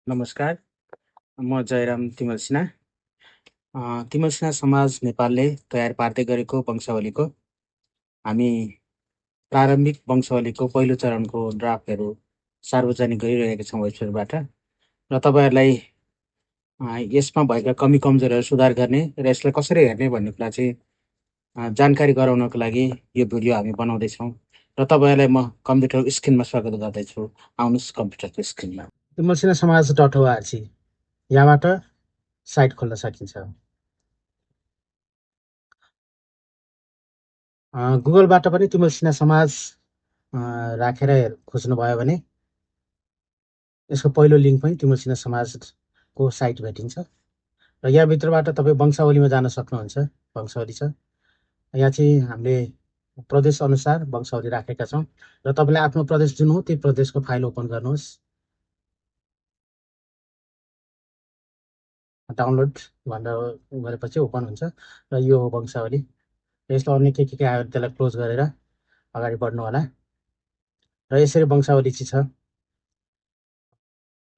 नमस्कार, म जयराम तिमल सिन्हा। तिमल सिन्हा समाज नेपालले तयार पार्दै गरेको वंशावलीको हामी प्रारम्भिक वंशावलीको पहिलो चरणको ड्राफ्टहरू सार्वजनिक गरिरहेका छौँ वेबसाइटबाट र तपाईँहरूलाई यसमा भएका कमी कमजोरीहरू सुधार गर्ने र यसलाई कसरी हेर्ने भन्ने कुरा चाहिँ जानकारी गराउनको लागि यो भिडियो हामी बनाउँदैछौँ र तपाईँहरूलाई म कम्प्युटर स्क्रिनमा स्वागत गर्दैछु। आउनुहोस् कम्प्युटरको स्क्रिनमा। तिमल सिन्हा समाज .org यहाँबाट साइट खोल्न सकिन्छ। गुगलबाट पनि तिमल सिन्हा समाज राखेर खोज्नुभयो भने यसको पहिलो लिङ्क पनि तिमल सिन्हा समाजको साइट भेटिन्छ र यहाँभित्रबाट तपाईँ वंशावलीमा जान सक्नुहुन्छ। वंशावली छ यहाँ चाहिँ हामीले प्रदेश अनुसार वंशावली राखेका छौँ र तपाईँले आफ्नो प्रदेश जुन हो त्यो प्रदेशको फाइल ओपन गर्नुहोस्। डाउनलोड भनेर गरेपछि ओपन हुन्छ र यो हो वंशावली। यसको अन्य के आयो त्यसलाई क्लोज गरेर अगाडि बढ्नु होला र यसरी वंशावली चाहिँ छ।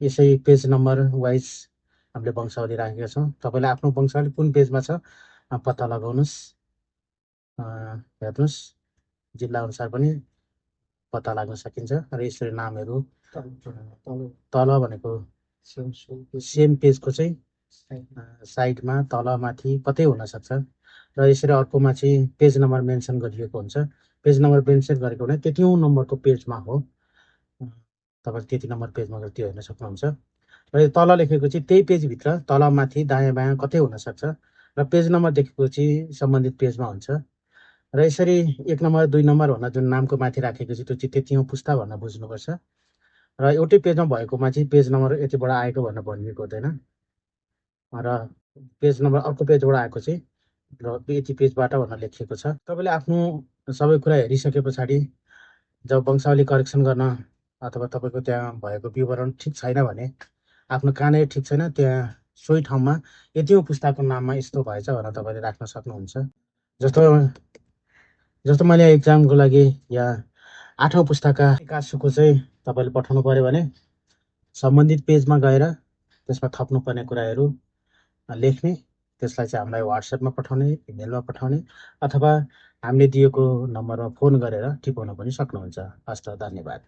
यसै पेज नम्बर वाइज हामीले वंशावली राखेका छौँ। तपाईँले आफ्नो वंशावली कुन पेजमा छ पत्ता लगाउनुहोस्। हेर्नुहोस् जिल्ला अनुसार पनि पत्ता लाग्न सकिन्छ र यसरी नामहरू तल भनेको सेम पेजको चाहिँ साइडमा तल माथि कतै हुनसक्छ र यसरी अर्कोमा चाहिँ पेज नम्बर मेन्सन गरिएको हुन्छ। पेज नम्बर मेन्सन गरेको भने त्यति नम्बरको पेजमा हो, तपाईँले त्यति नम्बर पेजमा गएर त्यो हेर्न सक्नुहुन्छ र यो तल लेखेको चाहिँ त्यही पेजभित्र तल माथि दायाँ बायाँ कतै हुनसक्छ र पेज नम्बर देखेको चाहिँ सम्बन्धित पेजमा हुन्छ र यसरी 1 नम्बर 2 नम्बर भनेर जुन नामको माथि राखेको चाहिँ त्यो चाहिँ त्यति पुस्ता भनेर बुझ्नुपर्छ र एउटै पेजमा भएकोमा चाहिँ पेज नम्बर यतिबाट आएको भनेर भनिएको हुँदैन र पेज नम्बर अर्को पेजबाट आएको चाहिँ र यति पेजबाट भनेर लेखिएको छ। तपाईँले आफ्नो सबै कुरा हेरिसके पछाडि जब वंशावली करेक्सन गर्न अथवा तपाईँको त्यहाँ भएको विवरण ठिक छैन भने आफ्नो कहाँनिर ठिक छैन त्यहाँ सोही ठाउँमा यति पुस्ताको नाममा यस्तो भएछ भनेर तपाईँले राख्न सक्नुहुन्छ। जस्तो मैले एक्जामको लागि यहाँ 8औँ पुस्ताका कासुको चाहिँ तपाईँले पठाउनु पऱ्यो भने सम्बन्धित पेजमा गएर त्यसमा थप्नुपर्ने कुराहरू लेख्ने, त्यसलाई चाहिँ हामीलाई वाट्सएपमा पठाउने, इमेलमा पठाउने अथवा हामीले दिएको नम्बरमा फोन गरेर टिपाउन पनि सक्नुहुन्छ। हस्त, धन्यवाद।